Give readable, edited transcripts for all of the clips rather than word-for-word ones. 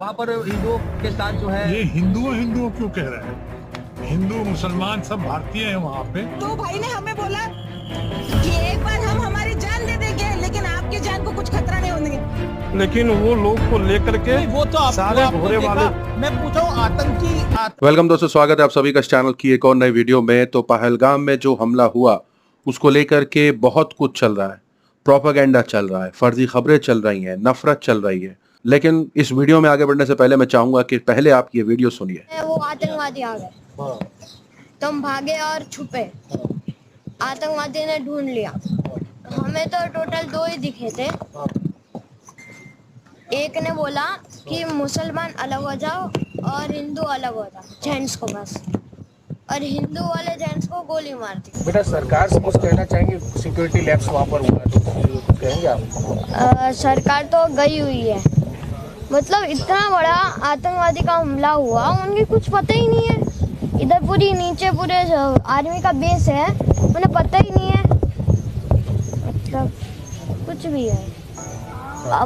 वहाँ पर हिंदुओं के साथ जो है, ये हिंदुओं हिंदुओं क्यों कह रहे हैं? हिंदू मुसलमान सब भारतीय हैं वहाँ पे। तो भाई ने हमें बोला कि एक बार हम हमारी जान दे देंगे, लेकिन आपकी जान को कुछ खतरा नहीं होने। लेकिन वो लोग को लेकर के वो तो सारे घोड़े वाले। मैं पूछा हूँ आतंकी वेलकम दोस्तों, स्वागत है आप सभी का इस चैनल की एक और नई वीडियो में। तो पहलगाम में जो हमला हुआ उसको लेकर के बहुत कुछ चल रहा है, प्रोपेगेंडा चल रहा है, फर्जी खबरें चल रही हैं, नफरत चल रही है। लेकिन इस वीडियो में आगे बढ़ने से पहले मैं चाहूंगा कि पहले आप ये वीडियो सुनिए। वो आतंकवादी आ गए, तुम भागे और छुपे, आतंकवादी ने ढूंढ लिया। हमें तो टोटल दो ही दिखे थे। एक ने बोला कि मुसलमान अलग हो जाओ और हिंदू अलग हो जाओ, जेंट्स को बस, और हिंदू वाले जेंट्स को गोली मार दी। बेटा सरकार से कुछ कहना चाहेंगे? सिक्योरिटी लैप्स वहाँ पर हुआ तो कुछ कहेंगे आप? सरकार तो गई हुई है, मतलब इतना बड़ा आतंकवादी का हमला हुआ, उनकी कुछ पता ही नहीं है। इधर पूरी नीचे पूरे आर्मी का बेस है, उन्हें पता ही नहीं है, मतलब कुछ भी है।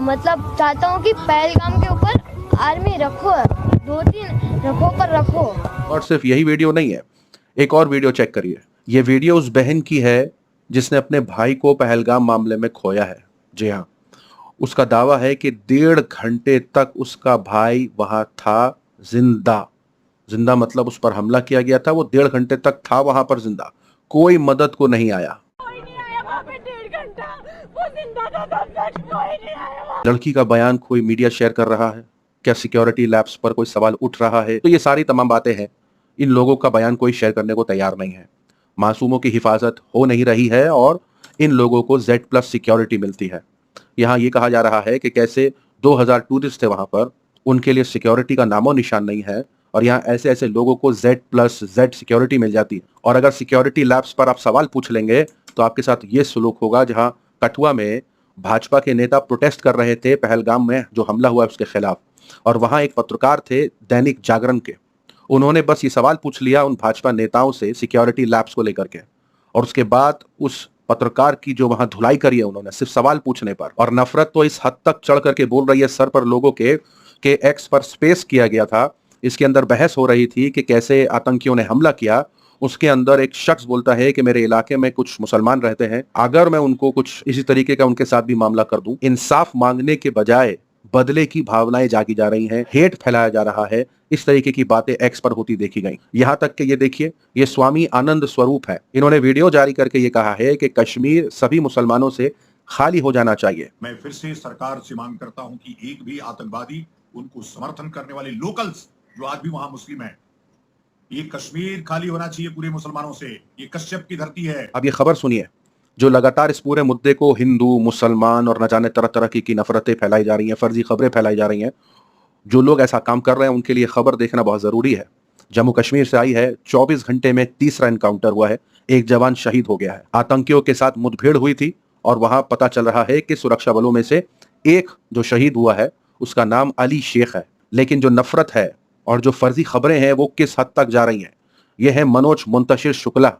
मतलब चाहता हूँ कि पहलगाम के ऊपर आर्मी रखो, 2-3 रखो पर रखो। और सिर्फ यही वीडियो नहीं है, एक और वीडियो चेक करिए। ये वीडियो उस बहन की है जिसने अपने भाई को पहलगाम मामले में खोया है। जी हाँ, उसका दावा है कि 1.5 घंटे तक उसका भाई वहां था जिंदा मतलब उस पर हमला किया गया था, वो 1.5 घंटे तक था वहां पर जिंदा, कोई मदद को नहीं आया। लड़की का बयान कोई मीडिया शेयर कर रहा है, क्या सिक्योरिटी लैब्स पर कोई सवाल उठ रहा है? तो ये सारी तमाम बातें हैं, इन लोगों का बयान कोई शेयर करने को तैयार नहीं है। मासूमों की हिफाजत हो नहीं रही है और इन लोगों को Z+ सिक्योरिटी मिलती है। यहाँ ये कहा जा रहा है कि कैसे 2000 टूरिस्ट थे वहां पर, उनके लिए सिक्योरिटी का नामो निशान नहीं है, और यहाँ ऐसे ऐसे लोगों को Z+ सिक्योरिटी मिल जाती है। और अगर सिक्योरिटी लैब्स पर आप सवाल पूछ लेंगे तो आपके साथ ये सुलूक होगा। जहाँ कठुआ में भाजपा के नेता प्रोटेस्ट कर रहे थे पहलगाम में जो हमला हुआ उसके खिलाफ, और वहां एक पत्रकार थे दैनिक जागरण के, उन्होंने बस ये सवाल पूछ लिया उन भाजपा नेताओं से सिक्योरिटी लैब्स को लेकर के, और उसके बाद उस पत्रकार की जो वहां धुलाई करी है उन्होंने सिर्फ सवाल पूछने पर। और नफरत तो इस हद तक चढ़ करके बोल रही है सर पर लोगों के एक्स पर स्पेस किया गया था, इसके अंदर बहस हो रही थी कि कैसे आतंकियों ने हमला किया। उसके अंदर एक शख्स बोलता है कि मेरे इलाके में कुछ मुसलमान रहते हैं, अगर मैं उनको कुछ इसी तरीके का उनके साथ भी मामला कर दूं। इंसाफ मांगने के बजाय बदले की भावनाएं जागी जा रही हैं, हेट फैलाया जा रहा है, इस तरीके की बातें एक्स पर होती देखी गई। यहां तक कि ये देखिए, ये स्वामी आनंद स्वरूप है, इन्होंने वीडियो जारी करके ये कहा है कि कश्मीर सभी मुसलमानों से खाली हो जाना चाहिए। मैं फिर से सरकार से मांग करता हूं कि एक भी आतंकवादी, उनको समर्थन करने वाले लोकल्स जो आज भी वहां मुस्लिम हैं, ये कश्मीर खाली होना चाहिए पूरे मुसलमानों से। ये कश्यप की धरती है। अब ये खबर सुनिए जो लगातार इस पूरे मुद्दे को हिंदू मुसलमान और न जाने तरह तरह की नफरतें फैलाई जा रही हैं, फर्जी खबरें फैलाई जा रही हैं। जो लोग ऐसा काम कर रहे हैं उनके लिए खबर देखना बहुत जरूरी है। जम्मू कश्मीर से आई है, 24 घंटे में तीसरा एनकाउंटर हुआ है, एक जवान शहीद हो गया है। आतंकियों के साथ मुठभेड़ हुई थी और वहां पता चल रहा है कि सुरक्षा बलों में से एक जो शहीद हुआ है उसका नाम अली शेख है। लेकिन जो नफरत है और जो फर्जी खबरें हैं वो किस हद तक जा रही हैं, ये है मनोज मुंतशिर शुक्ला।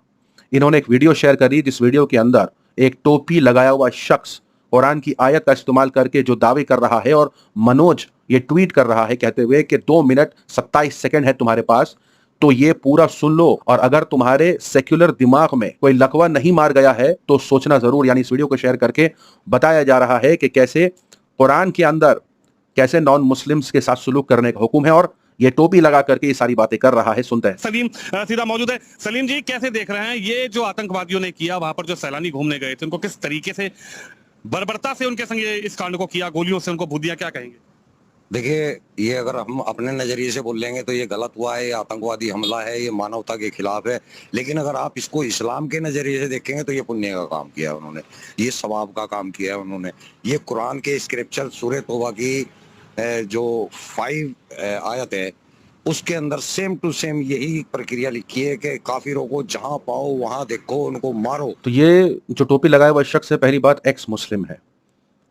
इन्होंने एक वीडियो शेयर करी जिस वीडियो के अंदर एक टोपी लगाया हुआ शख्स कुरान की आयत का इस्तेमाल करके जो दावे कर रहा है, और मनोज ये ट्वीट कर रहा है कहते हुए कि 2 मिनट 27 सेकंड है तुम्हारे पास, तो ये पूरा सुन लो, और अगर तुम्हारे सेक्युलर दिमाग में कोई लकवा नहीं मार गया है तो सोचना जरूर। यानी इस वीडियो को शेयर करके बताया जा रहा है कि कैसे कुरान के अंदर कैसे नॉन मुस्लिम्स के साथ सुलूक करने का हुक्म है, और ये टोपी लगा करके ये सारी बातें कर रहा है। सुनते हैं। सलीम सीधा मौजूद है। सलीम जी, कैसे देख रहे हैं ये जो आतंकवादियों ने किया, वहां पर जो सैलानी घूमने गए थे उनको किस तरीके से बर्बरता से उनके संग इस कांड को किया, गोलियों से उनको भून दिया, क्या कहेंगे? देखिए, ये अगर हम अपने नजरिए से बोल लेंगे तो ये गलत हुआ है, ये आतंकवादी हमला है, ये मानवता के खिलाफ है। लेकिन अगर आप इसको इस्लाम के नजरिए से देखेंगे तो ये पुण्य का काम किया है उन्होंने, ये सवाब का काम किया है उन्होंने। ये कुरान के स्क्रिप्चर सूरह तौबा की जो 5 आयत है उसके अंदर सेम टू सेम यही प्रक्रिया लिखी है कि काफिरों को जहां पाओ वहां देखो, उनको मारो। तो ये जो टोपी लगाया हुआ शख्स है, पहली बात एक्स मुस्लिम है,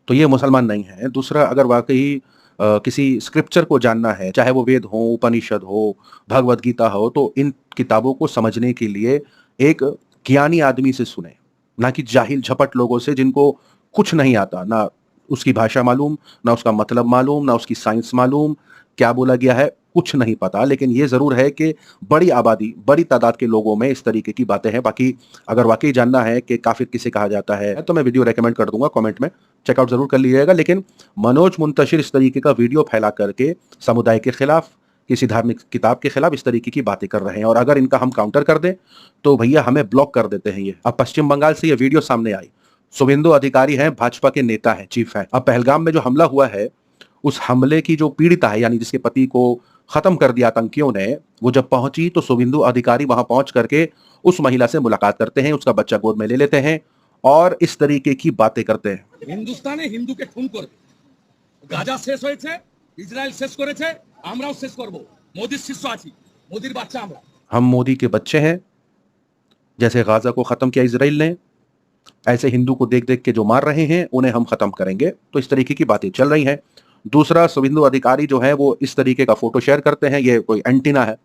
तो ये मुसलमान नहीं है। दूसरा, अगर वाकई किसी स्क्रिप्चर को जानना है, चाहे वो वेद हो, उपनिषद हो, भगवत गीता हो, तो इन किताबों को समझने के लिए एक ज्ञानी आदमी से सुने, ना कि जाहिल झपट लोगों से जिनको कुछ नहीं आता, ना उसकी भाषा मालूम, ना उसका मतलब मालूम, ना उसकी साइंस मालूम, क्या बोला गया है कुछ नहीं पता, लेकिन ये जरूर है कि बड़ी आबादी, बड़ी तादाद के लोगों में इस तरीके की बातें हैं। बाकी अगर वाकई जानना है कि काफिर किसे कहा जाता है तो मैं वीडियो रेकमेंड कर दूंगा, कमेंट में चेकआउट जरूर कर लीजिएगा। लेकिन मनोज मुंतशिर इस तरीके का वीडियो फैला करके समुदाय के खिलाफ, किसी धार्मिक किताब के खिलाफ इस तरीके की बातें कर रहे हैं, और अगर इनका हम काउंटर कर दें तो भैया हमें ब्लॉक कर देते हैं। ये अब पश्चिम बंगाल से ये वीडियो सामने आई, शुभेंदु अधिकारी हैं, भाजपा के नेता हैं, चीफ है। अब पहलगाम में जो हमला हुआ है, उस हमले की जो पीड़िता है, यानी जिसके पति को खत्म कर दिया आतंकियों ने, वो जब पहुंची तो शुभेंदु अधिकारी वहां पहुंच करके उस महिला से मुलाकात करते हैं, उसका बच्चा गोद में ले लेते हैं और इस तरीके की बातें करते हैं। हिंदुस्ताने हिंदू के खून करबे, गाजा शेष হয়েছে, ইসরায়েল শেষ করেছে, আমরাও শেষ করব। মোদির শিষ্য আছি, মোদির বাচ্চা আমরা। हम मोदी के बच्चे हैं, जैसे गाजा को खत्म किया इजराइल ने, ऐसे हिंदू को देख देख के जो मार रहे हैं उन्हें हम खत्म करेंगे। तो इस तरीके की बातें चल रही हैं। दूसरा, शुभेंदु अधिकारी जो है वो इस तरीके का फोटो शेयर करते हैं, ये कोई एंटीना है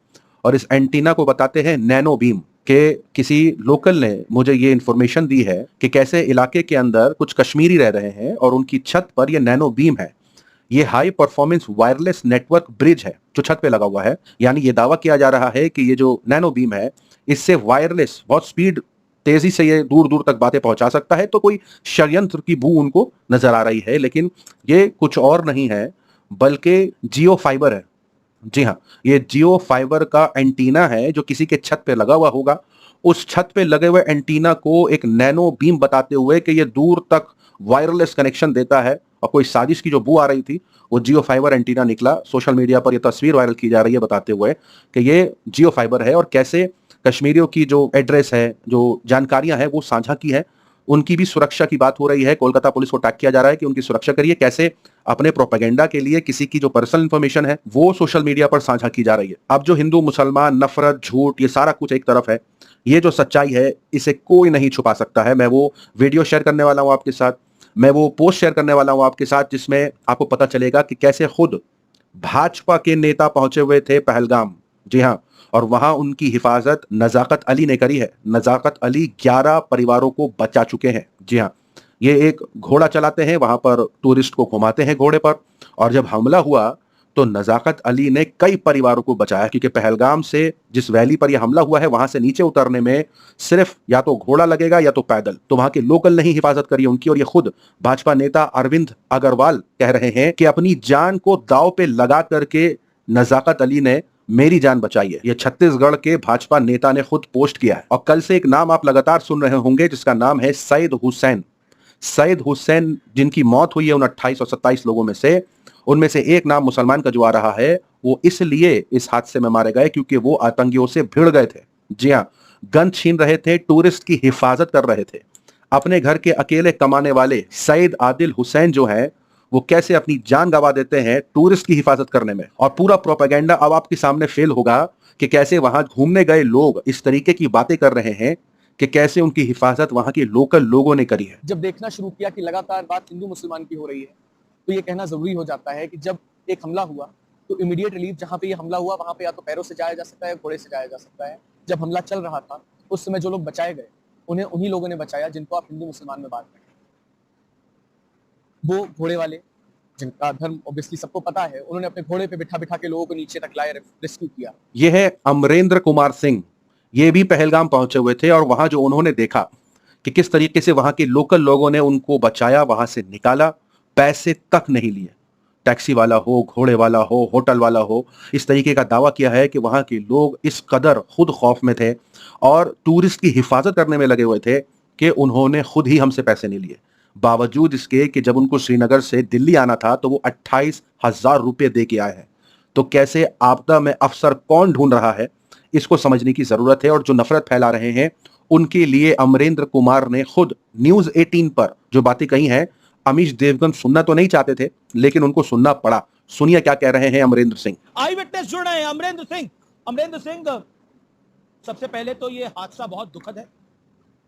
और इस एंटीना को बताते हैं नैनो बीम के। किसी लोकल ने मुझे ये इन्फॉर्मेशन दी है कि कैसे इलाके के अंदर कुछ कश्मीरी रह रहे हैं और उनकी छत पर ये नैनो बीम है। ये high performance wireless network bridge है जो छत पे लगा हुआ है, यानी ये दावा किया जा रहा है कि ये जो नैनो बीम है इससे वायरलेस बहुत स्पीड, तेजी से ये दूर दूर तक बातें पहुंचा सकता है। तो कोई षड्यंत्र की बू उनको नजर आ रही है, लेकिन ये कुछ और नहीं है बल्कि जियो फाइबर है। जी हाँ, ये जियो फाइबर का एंटीना है जो किसी के छत पे लगा हुआ होगा। उस छत पे लगे हुए एंटीना को एक नैनो बीम बताते हुए कि ये दूर तक वायरलेस कनेक्शन देता है, और कोई साजिश की जो बू आ रही थी वो जियो फाइबर एंटीना निकला। सोशल मीडिया पर यह तस्वीर वायरल की जा रही है बताते हुए कि ये जियो फाइबर है और कैसे कश्मीरियों की जो एड्रेस है, जो जानकारियां हैं वो साझा की है। उनकी भी सुरक्षा की बात हो रही है। कोलकाता पुलिस को टैग किया जा रहा है कि उनकी सुरक्षा करिए। कैसे अपने प्रोपेगेंडा के लिए किसी की जो पर्सनल इंफॉर्मेशन है वो सोशल मीडिया पर साझा की जा रही है। अब जो हिंदू मुसलमान नफरत, झूठ, ये सारा कुछ एक तरफ है, ये जो सच्चाई है इसे कोई नहीं छुपा सकता है। मैं वो वीडियो शेयर करने वाला हूं आपके साथ, मैं वो पोस्ट शेयर करने वाला हूं आपके साथ, जिसमें आपको पता चलेगा कि कैसे खुद भाजपा के नेता पहुंचे हुए थे पहलगाम। जी हाँ, और वहां उनकी हिफाजत नजाकत अली ने करी है। नजाकत अली 11 परिवारों को बचा चुके हैं। जी हाँ, ये एक घोड़ा चलाते हैं, वहां पर टूरिस्ट को घुमाते हैं घोड़े पर, और जब हमला हुआ तो नजाकत अली ने कई परिवारों को बचाया, क्योंकि पहलगाम से जिस वैली पर यह हमला हुआ है वहां से नीचे उतरने में सिर्फ या तो घोड़ा लगेगा या तो पैदल। तो वहां के लोकल ने ही हिफाजत करी उनकी, और ये खुद भाजपा नेता अरविंद अग्रवाल कह रहे हैं कि अपनी जान को दांव पे लगा करके नजाकत अली ने मेरी जान बचाई है। ये छत्तीसगढ़ के भाजपा नेता ने खुद पोस्ट किया है। और कल से एक नाम आप लगातार सुन रहे होंगे जिसका नाम है सईद हुसैन। सईद हुसैन जिनकी मौत हुई है उन 28 और 27 लोगों में से, उनमें से एक नाम मुसलमान का जो आ रहा है वो इसलिए इस हादसे में मारे गए क्योंकि वो आतंकियों से भिड़ गए थे। जी हाँ, गन छीन रहे थे, टूरिस्ट की हिफाजत कर रहे थे। अपने घर के अकेले कमाने वाले सईद आदिल हुसैन जो है वो कैसे अपनी जान गंवा देते हैं टूरिस्ट की हिफाजत करने में। और पूरा प्रोपेगेंडा अब आपके सामने फेल होगा कि कैसे वहां घूमने गए लोग इस तरीके की बातें कर रहे हैं कि कैसे उनकी हिफाजत वहां के लोकल लोगों ने करी है। जब देखना शुरू किया कि लगातार बात हिंदू मुसलमान की हो रही है, तो ये कहना जरूरी हो जाता है कि जब एक हमला हुआ तो इमीडिएट रिलीफ जहाँ पे ये हमला हुआ वहां पे या तो पैरों से जाया जा सकता है, घोड़े से जाया जा सकता है। जब हमला चल रहा था उस समय जो लोग बचाए गए उन्हें उन्हीं लोगों ने बचाया जिनको आप हिंदू मुसलमान में बात करें। वो घोड़े वाले जिनका धर्म ऑब्वियसली सबको पता है, उन्होंने अपने घोड़े पे बिठा बिठा के लोगों को नीचे तक लाए, रेस्क्यू किया। ये है अमरेंद्र कुमार सिंह। ये भी पहलगाम पहुंचे हुए थे और वहां जो उन्होंने देखा कि किस तरीके से वहां के लोकल लोगों ने उनको बचाया, वहां से निकाला, पैसे तक नहीं लिए। टैक्सी वाला हो, घोड़े वाला हो, होटल वाला हो, इस तरीके का दावा किया है कि वहां के लोग इस कदर खुद खौफ में थे और टूरिस्ट की हिफाजत करने में लगे हुए थे कि उन्होंने खुद ही हमसे पैसे नहीं लिए। बावजूद इसके कि जब उनको श्रीनगर से दिल्ली आना था तो वो 28,000 रुपये दे के आए हैं। तो कैसे आपदा में अफसर कौन ढूंढ रहा है, इसको समझने की जरूरत है। और जो नफरत फैला रहे हैं उनके लिए अमरेंद्र कुमार ने खुद न्यूज 18 पर जो बातें कही हैं, अमीश देवगन सुनना तो नहीं चाहते थे लेकिन उनको सुनना पड़ा। सुनिए क्या कह रहे हैं अमरेंद्र सिंह। आई विटनेस जुड़ रहे हैं अमरेंद्र सिंह, सबसे पहले तो ये हादसा बहुत दुखद है।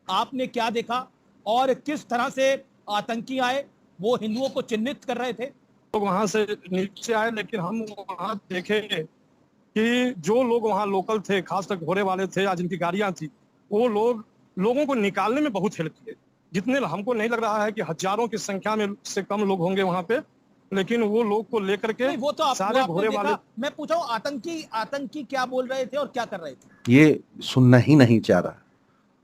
आपने क्या देखा और किस तरह से आतंकी आए, वो हिंदुओं को चिन्हित कर रहे थे? लोग वहां से नीचे आए, लेकिन हम वहां देखे कि जो लोग वहां लोकल थे, खासकर घोड़े वाले थे या जिनकी गाड़ियां थी, वो लोगों को निकालने में बहुत हेल्प किए। जितने हमको नहीं लग रहा है कि हजारों की संख्या में से कम लोग होंगे वहां पे, लेकिन वो लोग को लेकर के नहीं, वो तो सारे आपने घोड़े देखा। वाले मैं पूछा हूँ आतंकी क्या बोल रहे थे और क्या कर रहे थे। ये सुनना ही नहीं चाह रहा।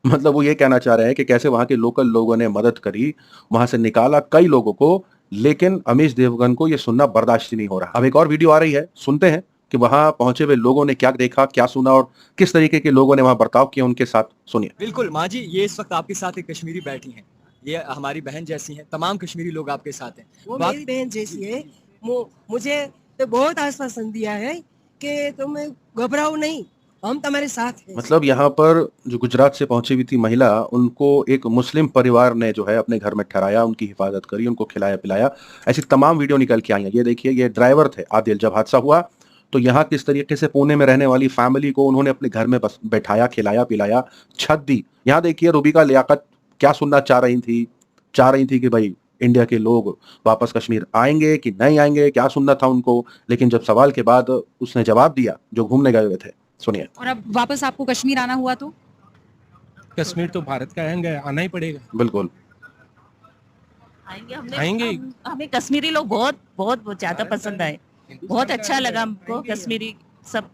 मतलब वो ये कहना चाह रहे हैं कि कैसे वहां के लोकल लोगों ने मदद करी, वहां से निकाला कई लोगों को, लेकिन अमीश देवगन को ये सुनना बर्दाश्त ही नहीं हो रहा। अब एक और वीडियो आ रही है, सुनते हैं कि वहां पहुंचे हुए लोगों ने क्या देखा, क्या सुना और किस तरीके के लोगों ने वहां बर्ताव किया उनके साथ। सुनिए। बिल्कुल माँ जी, ये इस वक्त आपके साथ एक कश्मीरी बैठी हैं, ये हमारी बहन जैसी हैं, तमाम कश्मीरी लोग आपके साथ हैं। वो मेरी बहन जैसी है। मुझे तो बहुत आश्वासन दिया है कि तुम घबराओ नहीं, हम तुम्हारे साथ हैं। मतलब यहाँ पर जो गुजरात से पहुंची हुई थी महिला, उनको एक मुस्लिम परिवार ने जो है अपने घर में ठहराया, उनकी हिफाजत करी, उनको खिलाया पिलाया। ऐसी तमाम वीडियो निकल के आई हैं। ये देखिए, ये ड्राइवर थे आदिल। जब हादसा हुआ तो यहाँ किस तरीके से पुणे में रहने वाली फैमिली को उन्होंने अपने घर में बस बैठाया, खिलाया पिलाया, छत दी। यहाँ देखिए रुबिका लियाकत क्या सुनना चाह रही थी कि भाई इंडिया के लोग वापस कश्मीर आएंगे कि नहीं आएंगे, क्या सुनना था उनको। लेकिन जब सवाल के बाद उसने जवाब दिया जो घूमने गए हुए थे, सुनिए। और अब वापस आपको कश्मीर आना हुआ तो? कश्मीर तो भारत का अंग है, आना ही पड़ेगा। बिल्कुल आएंगे। हमें कश्मीरी लोग बहुत ज्यादा पसंद आए, बहुत अच्छा लगा हमको। कश्मीरी सब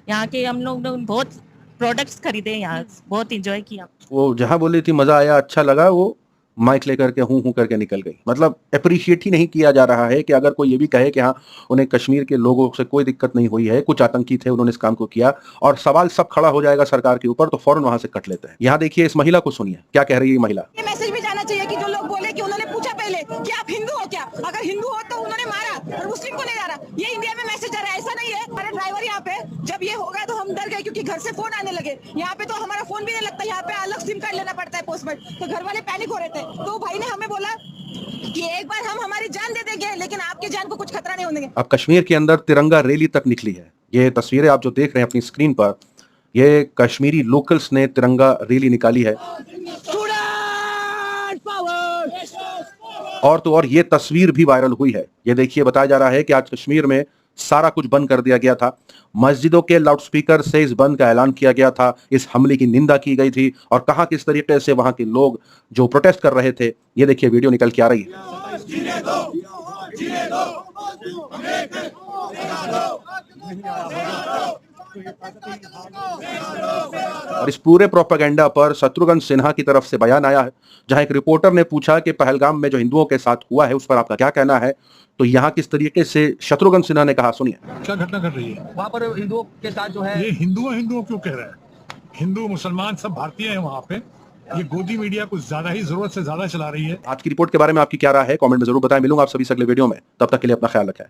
यहाँ के हम लोग बहुत प्रोडक्ट्स खरीदे, यहाँ बहुत एंजॉय किया। वो जहां बोली थी मजा आया, अच्छा लगा, वो माइक लेकर के हूं करके निकल गई। मतलब अप्रिशिएट ही नहीं किया जा रहा है कि अगर कोई ये भी कहे कि हाँ उन्हें कश्मीर के लोगों से कोई दिक्कत नहीं हुई है, कुछ आतंकी थे उन्होंने इस काम को किया और सवाल सब खड़ा हो जाएगा सरकार के ऊपर, तो फौरन वहां से कट लेते हैं। यहाँ देखिए इस महिला को सुनिए, क्या कह रही है ये महिला। ये मैसेज भी जाना चाहिए कि जो लोग बोले कि उन्होंने पूछा पहले कि आप हिंदू हो क्या, अगर हिंदू हो तो उन्होंने मारा और मुस्लिम को नहीं मारा। ये इंडिया में मैसेज जा रहा है, ऐसा नहीं है। हमारे ड्राइवर यहाँ पे जब ये होगा तो हम डर गए क्योंकि घर से फोन आने लगे। यहाँ पे तो हमारा फोन भी नहीं लगता, यहाँ पे अलग सिम कार्ड लेना पड़ता है पोस्टपेड, तो घर वाले पैनिक हो रहे थे। तो भाई ने हमें बोला कि एक बार हम हमारी जान दे देंगे लेकिन आपकी जान को कुछ खतरा नहीं होने देंगे। अब कश्मीर के अंदर तिरंगा रैली तक निकली है। ये तस्वीरें आप जो देख रहे हैं अपनी स्क्रीन पर, ये कश्मीरी लोकल्स ने तिरंगा रैली निकाली है। और तो और ये तस्वीर भी वायरल हुई है। ये देखिए, बताया जा रहा है कि आज कश्मीर में सारा कुछ बंद कर दिया गया था। मस्जिदों के लाउडस्पीकर से इस बंद का ऐलान किया गया था, इस हमले की निंदा की गई थी और कहा किस तरीके से वहां के लोग जो प्रोटेस्ट कर रहे थे। ये देखिए वीडियो निकल के आ रही है। और इस पूरे प्रोपेगेंडा पर शत्रुघ्न सिन्हा की तरफ से बयान आया है, जहां एक रिपोर्टर ने पूछा कि पहलगाम में जो हिंदुओं के साथ हुआ है उस पर आपका क्या कहना है। तो यहाँ किस तरीके से शत्रुघ्न सिन्हा ने कहा, सुनिए। क्या घटना घट रही है वहाँ पर हिंदुओं के साथ जो है, ये हिंदुओं क्यों कह रहा है? हिंदू मुसलमान सब भारतीय हैं वहाँ पे। ये गोदी मीडिया कुछ ज्यादा ही जरूरत से ज्यादा चला रही है। आज की रिपोर्ट के बारे में आपकी क्या राय है, कमेंट में जरूर बताएं। मिलूंगा आप सभी से अगले वीडियो में, तब तक के लिए अपना ख्याल रखें।